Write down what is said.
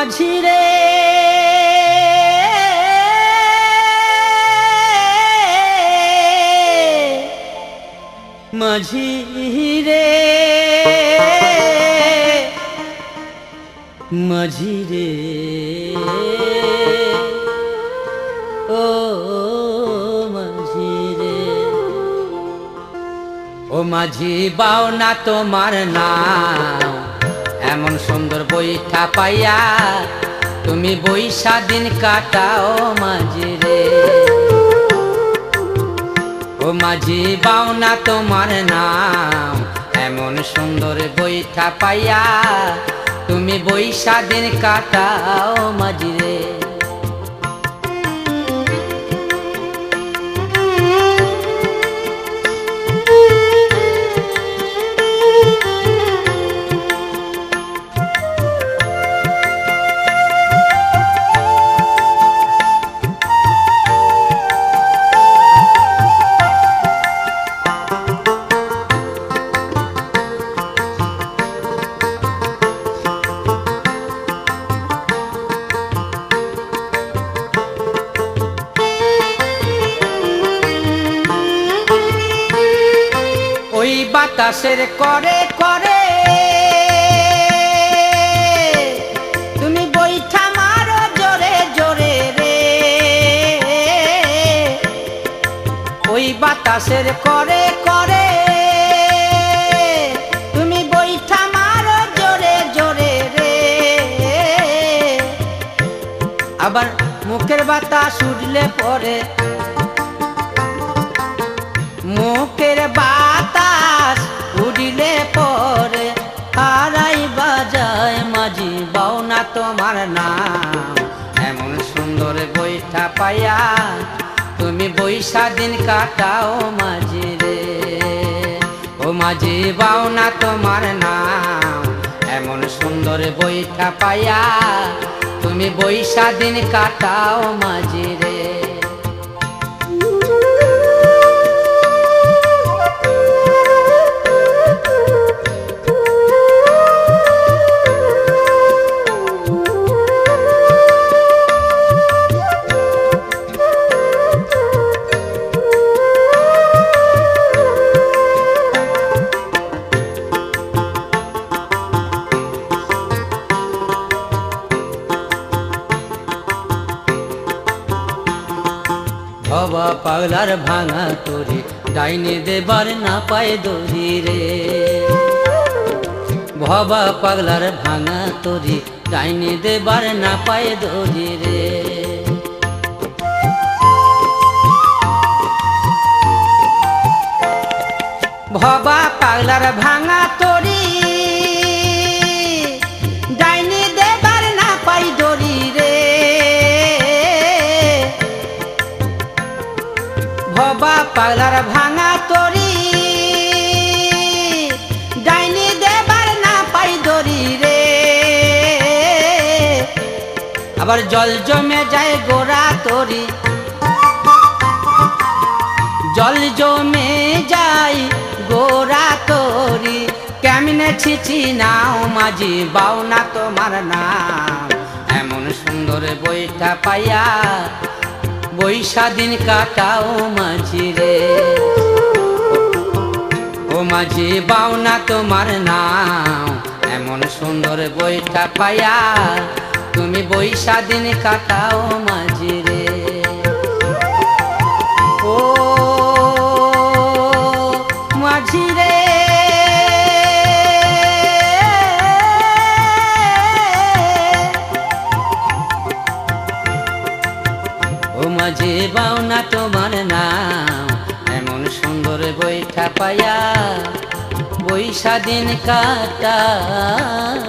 মাঝি রে মাঝি রে মাঝি রে ও মাঝি রে ও মাঝি বাও না তোমার নাম এমন সুন্দর বইটা পাইয়া তুমি বৈশা দিন কাটাও মাঝি রে ও মাঝি বাও না তোমার নাম এমন সুন্দর বইটা পাইয়া তুমি বৈশা দিন কাটাও মাঝি রে বাতাসের করে করে তুমি বইঠা মারো জোরে জোরে রে ওই বাতাসের করে করে তুমি বইঠা মারো জোরে জোরে রে আবার মুখের বাতাস উঠলে পরে মুখের বাতাস উড়িলে পরে হারাই বাজায় মাঝি বাও না তোমার নাম এমন সুন্দর বইটা পাইয়া তুমি বৈশা দিন কাটাও মাঝি রে ও মাঝি বাও না তোমার নাম এমন সুন্দর বইটা পাইয়া তুমি বৈশা দিন কাটাও মাঝি রে ভবা পাগলার ভাঙা তোরে ডাইনে দেবার না পায় দড়ি রে ভবা পাগলার ভাঙা তোরে ডাইনে দেবার না পায় দড়ি রে ভবা পাগলার ভাঙা তোরি ডাইনে দেবার না পাই দড়ি রে ভবা পাগলার ভাঙা তোরি ডাইনি দেবার না পাই দড়ি রে আবার জল জমে যায় গোড়া তোরি জল জমে যায় গোড়া তোরি কেমনে ছিচি নাও মাঝি বাও না তোমার নাম এমন সুন্দর বইটা পাইয়া বৈশা দিন কাটাও মাঝি রে ও মাঝি বাও না তোমার নাম এমন সুন্দর বইটা পাইয়া তুমি বৈশা দিন কাটাও মাঝি রে ও মাঝি রে মাঝি বাও না তোমার নাম এমন সুন্দর বইটা পাইয়া বৈশা দিন কাটাও